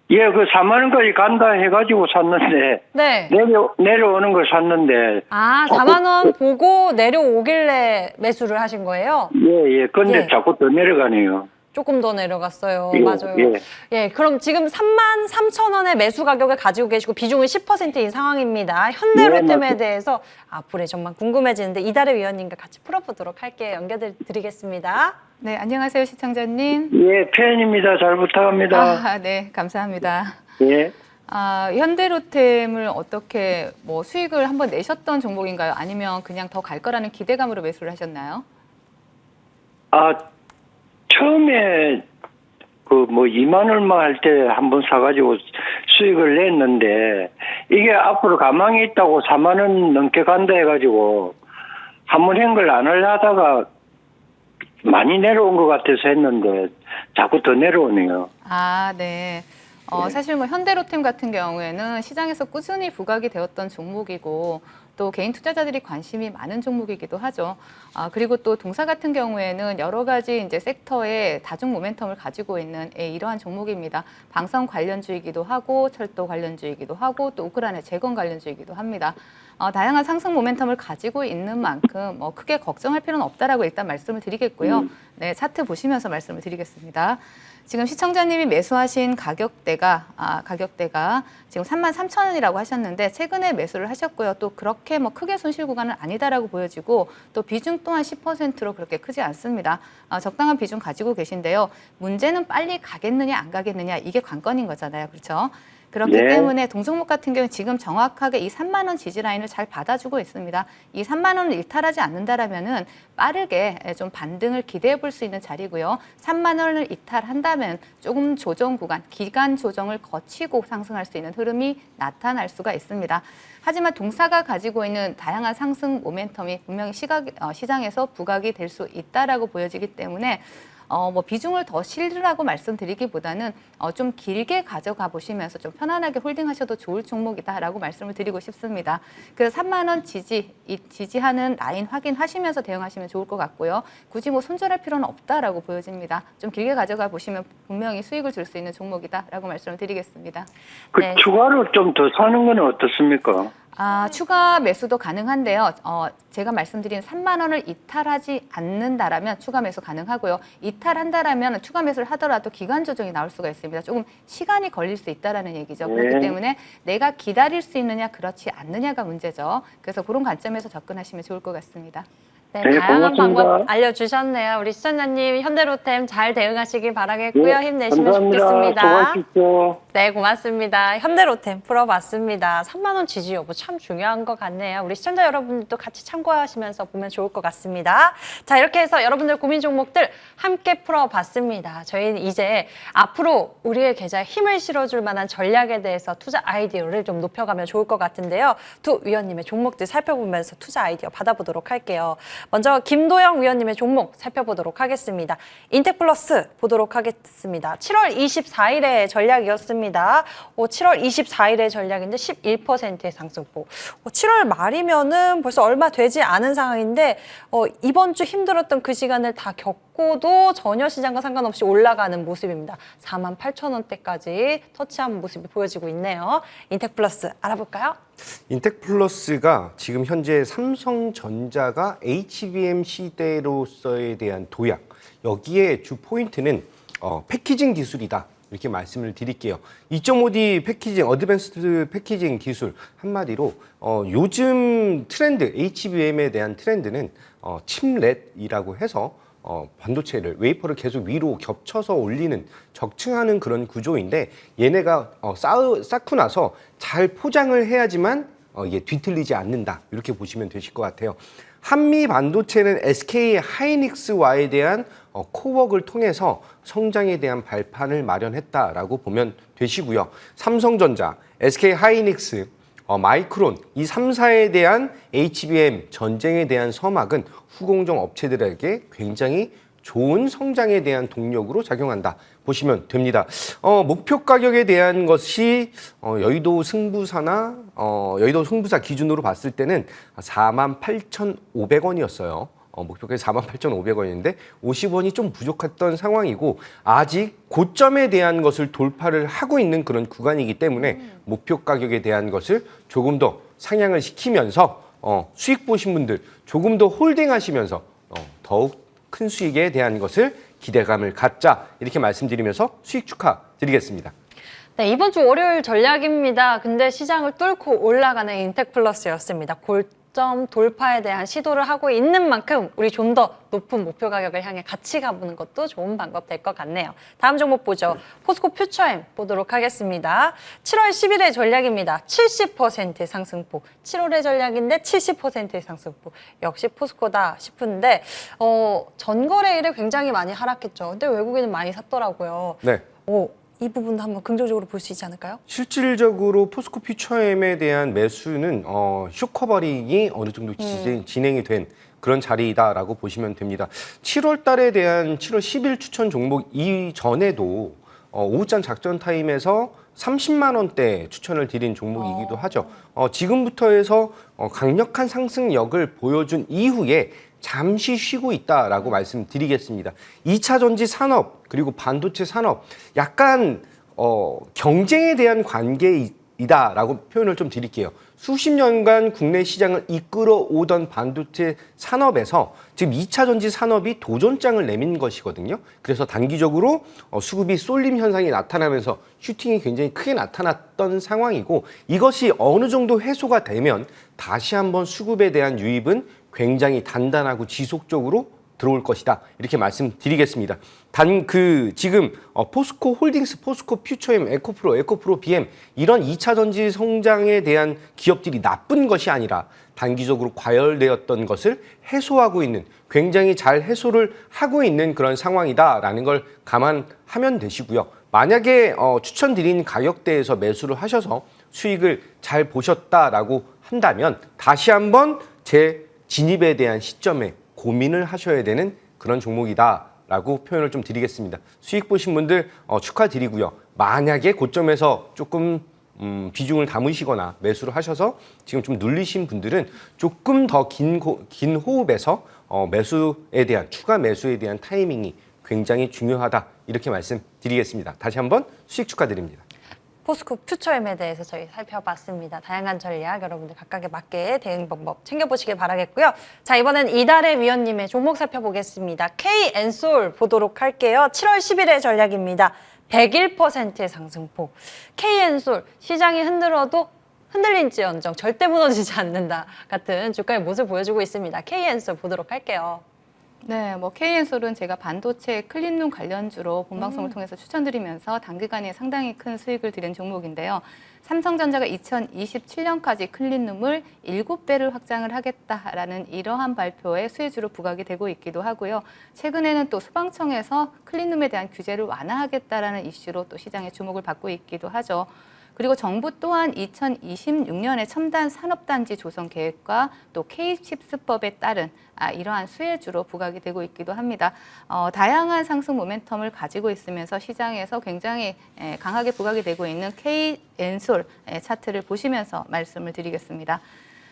예, 그 4만 원까지 간다 해가지고 샀는데 네. 내려오는 걸 샀는데. 4만 원 보고 내려오길래 매수를 하신 거예요? 예. 근데 예. 자꾸 더 내려가네요. 조금 더 내려갔어요. 예, 맞아요. 예. 예, 그럼 지금 33,000원의 매수 가격을 가지고 계시고 비중은 10%인 상황입니다. 현대로템에 네, 대해서 앞으로 정말 궁금해지는데 이달의 위원님과 같이 풀어보도록 할게요. 연결드리겠습니다. 네, 안녕하세요, 시청자님. 예, 팬입니다. 잘 부탁합니다. 네, 감사합니다. 예. 현대로템을 어떻게 수익을 한번 내셨던 종목인가요? 아니면 그냥 더 갈 거라는 기대감으로 매수를 하셨나요? 처음에 2만 얼마 할 때 한번 사가지고 수익을 냈는데 이게 앞으로 가망이 있다고 4만 원 넘게 간다 해가지고 한번 행걸 안 하려다가 많이 내려온 것 같아서 했는데 자꾸 더 내려오네요. 네. 사실 현대로템 같은 경우에는 시장에서 꾸준히 부각이 되었던 종목이고 또 개인 투자자들이 관심이 많은 종목이기도 하죠. 그리고 또 동사 같은 경우에는 여러 가지 이제 섹터의 다중 모멘텀을 가지고 있는 이러한 종목입니다. 방산 관련주이기도 하고 철도 관련주이기도 하고 또 우크라이나 재건 관련주이기도 합니다. 다양한 상승 모멘텀을 가지고 있는 만큼 크게 걱정할 필요는 없다라고 일단 말씀을 드리겠고요. 네, 차트 보시면서 말씀을 드리겠습니다. 지금 시청자님이 매수하신 가격대가 지금 33,000원이라고 하셨는데 최근에 매수를 하셨고요. 또 그렇게 그렇게 뭐 크게 손실 구간은 아니다라고 보여지고 또 비중 또한 10%로 그렇게 크지 않습니다. 적당한 비중 가지고 계신데요. 문제는 빨리 가겠느냐 안 가겠느냐 이게 관건인 거잖아요. 그렇죠? 그렇기 예. 때문에 동종목 같은 경우는 지금 정확하게 이 3만 원 지지 라인을 잘 받아주고 있습니다. 이 3만 원을 일탈하지 않는다라면은 빠르게 좀 반등을 기대해 볼 수 있는 자리고요. 3만 원을 이탈한다면 조금 조정 구간, 기간 조정을 거치고 상승할 수 있는 흐름이 나타날 수가 있습니다. 하지만 동사가 가지고 있는 다양한 상승 모멘텀이 분명히 시장에서 부각이 될 수 있다라고 보여지기 때문에 뭐 비중을 더 실으라고 말씀드리기보다는 좀 길게 가져가 보시면서 좀 편안하게 홀딩하셔도 좋을 종목이다라고 말씀을 드리고 싶습니다. 그래서 3만 원 지지하는 라인 확인하시면서 대응하시면 좋을 것 같고요. 굳이 뭐 손절할 필요는 없다라고 보여집니다. 좀 길게 가져가 보시면 분명히 수익을 줄 수 있는 종목이다라고 말씀을 드리겠습니다. 그 네. 추가로 좀 더 사는 건 어떻습니까? 추가 매수도 가능한데요. 제가 말씀드린 3만 원을 이탈하지 않는다라면 추가 매수 가능하고요. 이탈한다라면 추가 매수를 하더라도 기간 조정이 나올 수가 있습니다. 조금 시간이 걸릴 수 있다라는 얘기죠. 그렇기 네. 때문에 내가 기다릴 수 있느냐 그렇지 않느냐가 문제죠. 그래서 그런 관점에서 접근하시면 좋을 것 같습니다. 네, 네, 다양한 고맙습니다. 방법 알려주셨네요. 우리 시청자님 현대로템 잘 대응하시길 바라겠고요. 힘내시면 감사합니다. 좋겠습니다. 수고하십시오. 네, 고맙습니다. 현대로템 풀어봤습니다. 3만 원 지지 여부 참 중요한 것 같네요. 우리 시청자 여러분들도 같이 참고하시면서 보면 좋을 것 같습니다. 자, 이렇게 해서 여러분들 고민 종목들 함께 풀어봤습니다. 저희는 이제 앞으로 우리의 계좌에 힘을 실어줄 만한 전략에 대해서 투자 아이디어를 좀 높여가면 좋을 것 같은데요. 두 위원님의 종목들 살펴보면서 투자 아이디어 받아보도록 할게요. 먼저 김도영 위원님의 종목 살펴보도록 하겠습니다. 인텍플러스 보도록 하겠습니다. 7월 24일의 전략이었습니다. 7월 24일의 전략인데 11%의 상승폭. 7월 말이면은 벌써 얼마 되지 않은 상황인데 이번 주 힘들었던 그 시간을 다 겪고도 전혀 시장과 상관없이 올라가는 모습입니다. 48,000원대까지 터치한 모습이 보여지고 있네요. 인텍플러스 알아볼까요? 인텍플러스가 지금 현재 삼성전자가 HBM 시대로서에 대한 도약, 여기에 주 포인트는 패키징 기술이다. 이렇게 말씀을 드릴게요. 2.5D 패키징, 어드밴스드 패키징 기술 한마디로 요즘 트렌드, HBM에 대한 트렌드는 칩렛이라고 해서 반도체를 웨이퍼를 계속 위로 겹쳐서 올리는 적층하는 그런 구조인데 얘네가 쌓고 나서 잘 포장을 해야지만 이게 뒤틀리지 않는다 이렇게 보시면 되실 것 같아요. 한미 반도체는 SK 하이닉스와에 대한 코웍을 통해서 성장에 대한 발판을 마련했다라고 보면 되시고요. 삼성전자, SK 하이닉스, 마이크론 이 3사에 대한 HBM 전쟁에 대한 서막은 후공정 업체들에게 굉장히 좋은 성장에 대한 동력으로 작용한다 보시면 됩니다. 목표 가격에 대한 것이 여의도 승부사나 여의도 승부사 기준으로 봤을 때는 48,500원이었어요. 목표가가 48,500원인데 50원이 좀 부족했던 상황이고 아직 고점에 대한 것을 돌파를 하고 있는 그런 구간이기 때문에 목표 가격에 대한 것을 조금 더 상향을 시키면서 수익 보신 분들 조금 더 홀딩하시면서 더욱 큰 수익에 대한 것을 기대감을 갖자 이렇게 말씀드리면서 수익 축하드리겠습니다. 네, 이번 주 월요일 전략입니다. 근데 시장을 뚫고 올라가는 인텍플러스였습니다. 고점 돌파에 대한 시도를 하고 있는 만큼 우리 좀 더 높은 목표 가격을 향해 같이 가보는 것도 좋은 방법 될 것 같네요. 다음 종목 보죠. 포스코 퓨처엠 보도록 하겠습니다. 7월 10일의 전략입니다. 70%의 상승폭. 7월의 전략인데 70%의 상승폭. 역시 포스코다 싶은데 전거래일에 굉장히 많이 하락했죠. 근데 외국인은 많이 샀더라고요. 네. 이 부분도 한번 긍정적으로 볼 수 있지 않을까요? 실질적으로 포스코 퓨처엠에 대한 매수는 쇼커버링이 어느 정도 진행이 된 그런 자리다라고 보시면 됩니다. 7월 달에 대한 7월 10일 추천 종목 이전에도 오후장 작전 타임에서 30만 원대 추천을 드린 종목이기도 하죠. 지금부터 해서 강력한 상승력을 보여준 이후에 잠시 쉬고 있다라고 말씀드리겠습니다. 2차 전지 산업 그리고 반도체 산업 약간 경쟁에 대한 관계이다라고 표현을 좀 드릴게요. 수십 년간 국내 시장을 이끌어 오던 반도체 산업에서 지금 2차 전지 산업이 도전장을 내민 것이거든요. 그래서 단기적으로 수급이 쏠림 현상이 나타나면서 슈팅이 굉장히 크게 나타났던 상황이고 이것이 어느 정도 해소가 되면 다시 한번 수급에 대한 유입은 굉장히 단단하고 지속적으로 들어올 것이다. 이렇게 말씀드리겠습니다. 지금 포스코 홀딩스, 포스코 퓨처엠, 에코프로 BM 이런 2차 전지 성장에 대한 기업들이 나쁜 것이 아니라 단기적으로 과열되었던 것을 해소하고 있는, 굉장히 잘 해소를 하고 있는 그런 상황이다라는 걸 감안하면 되시고요. 만약에 추천드린 가격대에서 매수를 하셔서 수익을 잘 보셨다라고 한다면 다시 한번 진입에 대한 시점에 고민을 하셔야 되는 그런 종목이다라고 표현을 좀 드리겠습니다. 수익 보신 분들 축하드리고요. 만약에 고점에서 조금 비중을 담으시거나 매수를 하셔서 지금 좀 눌리신 분들은 조금 더 긴 호흡에서 추가 매수에 대한 타이밍이 굉장히 중요하다, 이렇게 말씀드리겠습니다. 다시 한번 수익 축하드립니다. 포스코 퓨처엠에 대해서 저희 살펴봤습니다. 다양한 전략 여러분들 각각에 맞게 대응 방법 챙겨보시길 바라겠고요. 자, 이번엔 이달의 위원님의 종목 살펴보겠습니다. K엔솔 보도록 할게요. 7월 10일의 전략입니다. 101%의 상승폭. K엔솔 시장이 흔들어도 흔들린지언정 절대 무너지지 않는다 같은 주가의 모습을 보여주고 있습니다. K엔솔 보도록 할게요. 네, K엔솔은 제가 반도체 클린룸 관련주로 본방송을 통해서 추천드리면서 단기간에 상당히 큰 수익을 드린 종목인데요. 삼성전자가 2027년까지 클린룸을 7배를 확장을 하겠다라는 이러한 발표에 수혜주로 부각이 되고 있기도 하고요. 최근에는 또 소방청에서 클린룸에 대한 규제를 완화하겠다라는 이슈로 또 시장의 주목을 받고 있기도 하죠. 그리고 정부 또한 2026년에 첨단 산업단지 조성 계획과 또 K-칩스법에 따른 이러한 수혜주로 부각이 되고 있기도 합니다. 다양한 상승 모멘텀을 가지고 있으면서 시장에서 굉장히 강하게 부각이 되고 있는 K엔솔 차트를 보시면서 말씀을 드리겠습니다.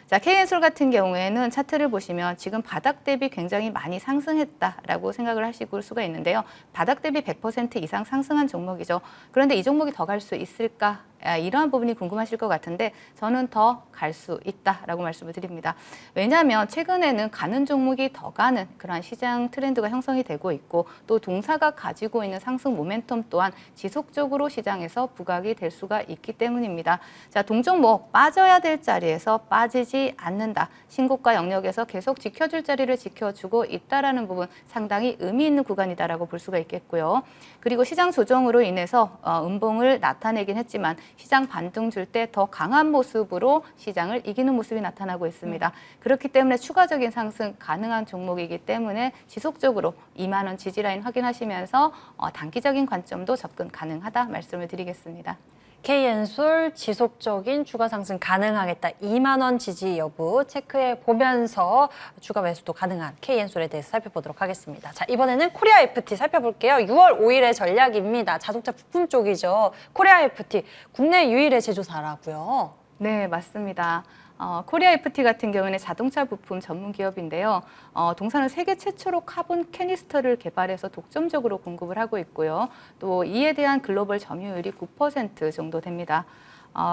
자, K엔솔 같은 경우에는 차트를 보시면 지금 바닥 대비 굉장히 많이 상승했다라고 생각을 하실 수가 있는데요. 바닥 대비 100% 이상 상승한 종목이죠. 그런데 이 종목이 더 갈 수 있을까? 이러한 부분이 궁금하실 것 같은데 저는 더 갈 수 있다라고 말씀을 드립니다. 왜냐하면 최근에는 가는 종목이 더 가는 그러한 시장 트렌드가 형성이 되고 있고 또 동사가 가지고 있는 상승 모멘텀 또한 지속적으로 시장에서 부각이 될 수가 있기 때문입니다. 자, 동종목 빠져야 될 자리에서 빠지지 않는다. 신고가 영역에서 계속 지켜줄 자리를 지켜주고 있다라는 부분 상당히 의미 있는 구간이다라고 볼 수가 있겠고요. 그리고 시장 조정으로 인해서 음봉을 나타내긴 했지만 시장 반등 줄 때 더 강한 모습으로 시장을 이기는 모습이 나타나고 있습니다. 그렇기 때문에 추가적인 상승 가능한 종목이기 때문에 지속적으로 2만 원 지지라인 확인하시면서 단기적인 관점도 접근 가능하다 말씀을 드리겠습니다. K엔솔 지속적인 추가 상승 가능하겠다. 2만 원 지지 여부 체크해 보면서 추가 매수도 가능한 K엔솔에 대해서 살펴보도록 하겠습니다. 자, 이번에는 코리아 FT 살펴볼게요. 6월 5일의 전략입니다. 자동차 부품 쪽이죠. 코리아 FT 국내 유일의 제조사라고요. 네, 맞습니다. 코리아 FT 같은 경우는 자동차 부품 전문 기업인데요. 동사는 세계 최초로 카본 캐니스터를 개발해서 독점적으로 공급을 하고 있고요. 또 이에 대한 글로벌 점유율이 9% 정도 됩니다.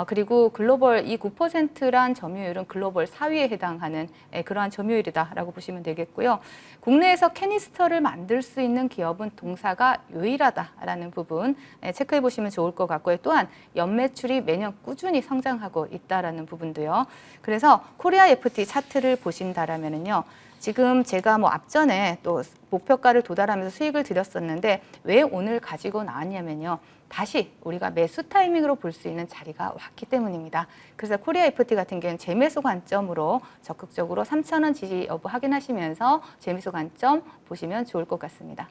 그리고 글로벌 이 9%란 점유율은 글로벌 4위에 해당하는 그러한 점유율이다라고 보시면 되겠고요. 국내에서 캐니스터를 만들 수 있는 기업은 동사가 유일하다라는 부분 체크해 보시면 좋을 것 같고요. 또한 연매출이 매년 꾸준히 성장하고 있다라는 부분도요. 그래서 코리아 FT 차트를 보신다라면은요. 지금 제가 앞전에 또 목표가를 도달하면서 수익을 드렸었는데 왜 오늘 가지고 나왔냐면요. 다시 우리가 매수 타이밍으로 볼 수 있는 자리가 왔기 때문입니다. 그래서 코리아 FT 같은 경우는 재매수 관점으로 적극적으로 3,000원 지지 여부 확인하시면서 재매수 관점 보시면 좋을 것 같습니다.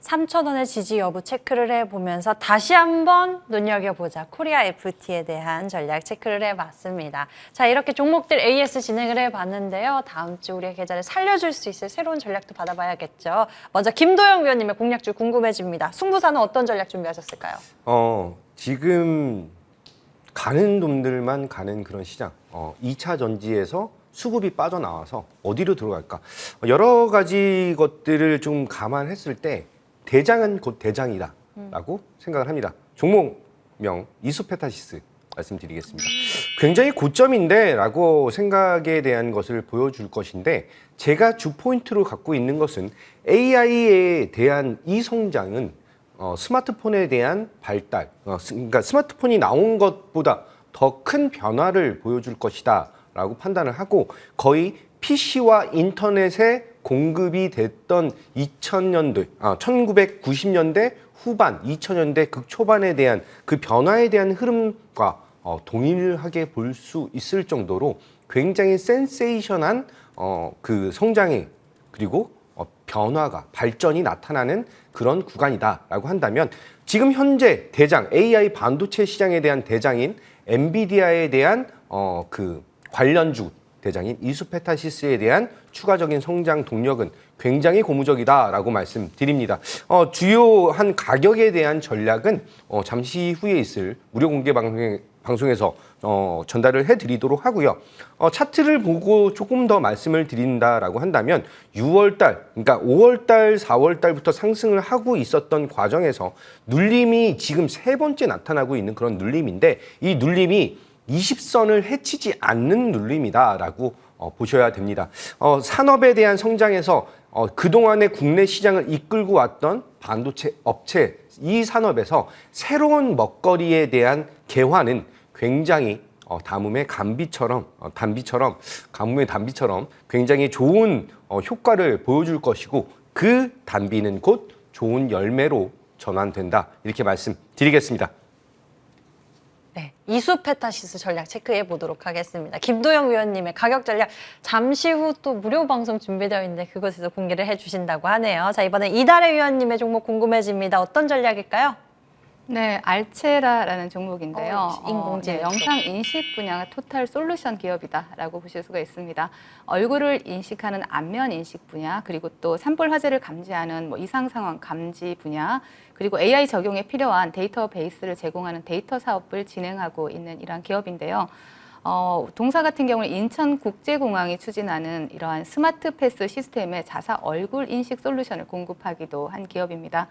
3,000원의 지지 여부 체크를 해보면서 다시 한번 눈여겨보자. 코리아 FT에 대한 전략 체크를 해봤습니다. 자, 이렇게 종목들 AS 진행을 해봤는데요. 다음 주 우리의 계좌를 살려줄 수 있을 새로운 전략도 받아봐야겠죠. 먼저 김도영 위원님의 공략주 궁금해집니다. 승부사는 어떤 전략 준비하셨을까요? 지금 가는 놈들만 가는 그런 시장. 2차 전지에서 수급이 빠져나와서 어디로 들어갈까? 여러 가지 것들을 좀 감안했을 때 대장은 곧 대장이다 라고 생각을 합니다. 종목명 이소페타시스 말씀드리겠습니다. 굉장히 고점인데 라고 생각에 대한 것을 보여줄 것인데 제가 주 포인트로 갖고 있는 것은 AI에 대한 이 성장은 스마트폰에 대한 발달, 그러니까 스마트폰이 나온 것보다 더 큰 변화를 보여줄 것이다 있다라고 판단을 하고 거의 PC와 인터넷에 공급이 됐던 1990년대 후반, 2000년대 극초반에 대한 그 변화에 대한 흐름과 동일하게 볼 수 있을 정도로 굉장히 센세이션한 그 성장이 그리고 변화가 발전이 나타나는 그런 구간이다라고 한다면 지금 현재 대장 AI 반도체 시장에 대한 대장인 엔비디아에 대한 그 관련주 대장인 이수페타시스에 대한 추가적인 성장 동력은 굉장히 고무적이다라고 말씀드립니다. 주요한 가격에 대한 전략은 잠시 후에 있을 무료 공개 방송에서 전달을 해드리도록 하고요. 차트를 보고 조금 더 말씀을 드린다라고 한다면 6월달, 그러니까 5월달, 4월달부터 상승을 하고 있었던 과정에서 눌림이 지금 세 번째 나타나고 있는 그런 눌림인데 이 눌림이 20선을 해치지 않는 눌림이다라고 보셔야 됩니다. 산업에 대한 성장에서 그동안의 국내 시장을 이끌고 왔던 반도체 업체 이 산업에서 새로운 먹거리에 대한 개화는 굉장히 가뭄의 단비처럼 굉장히 좋은 효과를 보여줄 것이고 그 단비는 곧 좋은 열매로 전환된다 이렇게 말씀드리겠습니다. 네, 이수페타시스 전략 체크해 보도록 하겠습니다. 김도영 위원님의 가격 전략 잠시 후 또 무료 방송 준비되어 있는데 그것에서 공개를 해주신다고 하네요. 자, 이번엔 이달의 위원님의 종목 궁금해집니다. 어떤 전략일까요? 네, 알체라라는 종목인데요. 인공지능 영상 인식 분야가 토탈 솔루션 기업이다라고 보실 수가 있습니다. 얼굴을 인식하는 안면 인식 분야, 그리고 또 산불 화재를 감지하는 이상 상황 감지 분야, 그리고 AI 적용에 필요한 데이터베이스를 제공하는 데이터 사업을 진행하고 있는 이러한 기업인데요. 동사 같은 경우는 인천국제공항이 추진하는 이러한 스마트 패스 시스템의 자사 얼굴 인식 솔루션을 공급하기도 한 기업입니다.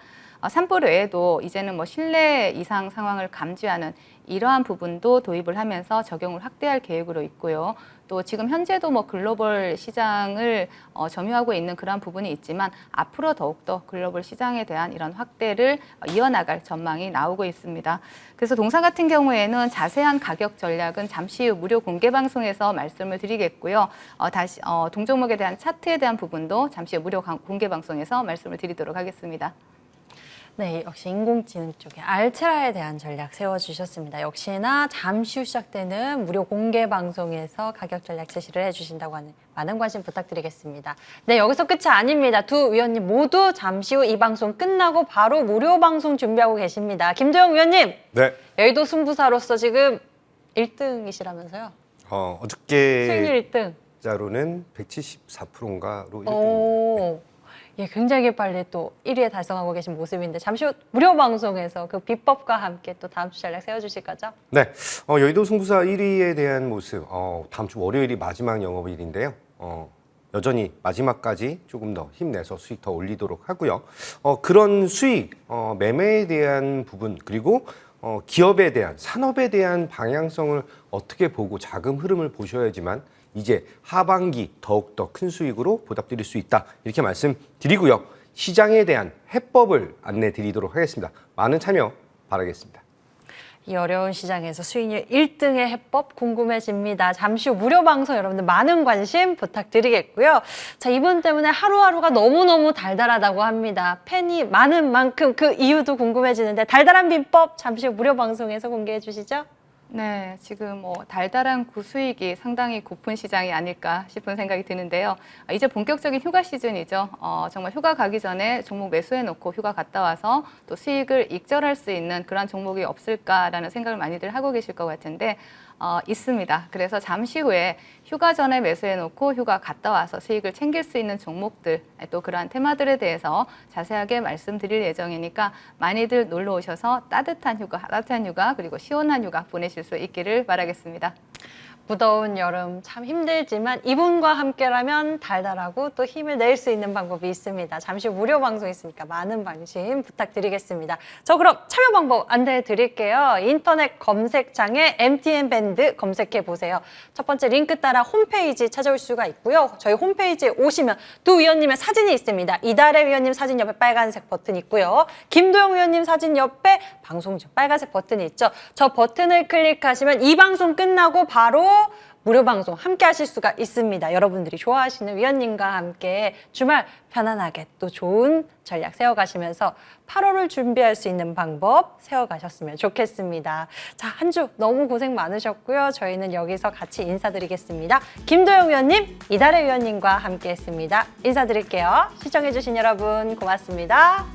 산불 외에도 이제는 실내 이상 상황을 감지하는 이러한 부분도 도입을 하면서 적용을 확대할 계획으로 있고요. 또 지금 현재도 글로벌 시장을 점유하고 있는 그러한 부분이 있지만 앞으로 더욱더 글로벌 시장에 대한 이런 확대를 이어나갈 전망이 나오고 있습니다. 그래서 동사 같은 경우에는 자세한 가격 전략은 잠시 후 무료 공개 방송에서 말씀을 드리겠고요. 다시 동종목에 대한 차트에 대한 부분도 잠시 후 무료 공개 방송에서 말씀을 드리도록 하겠습니다. 네, 역시 인공지능 쪽에 알체라에 대한 전략 세워주셨습니다. 역시나 잠시 후 시작되는 무료 공개 방송에서 가격 전략 제시를 해주신다고 하는 많은 관심 부탁드리겠습니다. 네, 여기서 끝이 아닙니다. 두 위원님 모두 잠시 후 이 방송 끝나고 바로 무료 방송 준비하고 계십니다. 김도영 위원님, 네. 여의도 승부사로서 지금 1등이시라면서요? 어저께 수익률 1등. 자로는 174%인가로 1등입니다. 오. 예, 굉장히 빨리 또 1위에 달성하고 계신 모습인데 잠시 후 무료 방송에서 그 비법과 함께 또 다음 주 전략 세워주실 거죠? 네, 여의도 승부사 1위에 대한 모습 다음 주 월요일이 마지막 영업일인데요. 여전히 마지막까지 조금 더 힘내서 수익 더 올리도록 하고요. 그런 수익, 매매에 대한 부분 그리고 기업에 대한 산업에 대한 방향성을 어떻게 보고 자금 흐름을 보셔야지만 이제 하반기 더욱더 큰 수익으로 보답드릴 수 있다 이렇게 말씀드리고요. 시장에 대한 해법을 안내 드리도록 하겠습니다. 많은 참여 바라겠습니다. 이 어려운 시장에서 수익률 1등의 해법 궁금해집니다. 잠시 후 무료 방송 여러분들 많은 관심 부탁드리겠고요. 자, 이분 때문에 하루하루가 너무너무 달달하다고 합니다. 팬이 많은 만큼 그 이유도 궁금해지는데 달달한 비법 잠시 후 무료 방송에서 공개해 주시죠. 네, 지금 달달한 구수익이 상당히 고픈 시장이 아닐까 싶은 생각이 드는데요. 이제 본격적인 휴가 시즌이죠. 정말 휴가 가기 전에 종목 매수해놓고 휴가 갔다 와서 또 수익을 익절할 수 있는 그런 종목이 없을까라는 생각을 많이들 하고 계실 것 같은데 있습니다. 그래서 잠시 후에 휴가 전에 매수해놓고 휴가 갔다 와서 수익을 챙길 수 있는 종목들 또 그러한 테마들에 대해서 자세하게 말씀드릴 예정이니까 많이들 놀러 오셔서 따뜻한 휴가 그리고 시원한 휴가 보내실 수 있기를 바라겠습니다. 무더운 여름 참 힘들지만 이분과 함께라면 달달하고 또 힘을 낼 수 있는 방법이 있습니다. 잠시 후 무료 방송 있으니까 많은 관심 부탁드리겠습니다. 저 그럼 참여 방법 안내해 드릴게요. 인터넷 검색창에 MTN 밴드 검색해 보세요. 첫 번째 링크 따라 홈페이지 찾아올 수가 있고요. 저희 홈페이지에 오시면 두 위원님의 사진이 있습니다. 이달의 위원님 사진 옆에 빨간색 버튼 있고요. 김도영 위원님 사진 옆에 방송 중 빨간색 버튼이 있죠. 저 버튼을 클릭하시면 이 방송 끝나고 바로 무료 방송 함께 하실 수가 있습니다. 여러분들이 좋아하시는 위원님과 함께 주말 편안하게 또 좋은 전략 세워가시면서 8월을 준비할 수 있는 방법 세워가셨으면 좋겠습니다. 자, 한 주 너무 고생 많으셨고요. 저희는 여기서 같이 인사드리겠습니다. 김도영 위원님, 이달의 위원님과 함께 했습니다. 인사드릴게요. 시청해주신 여러분 고맙습니다.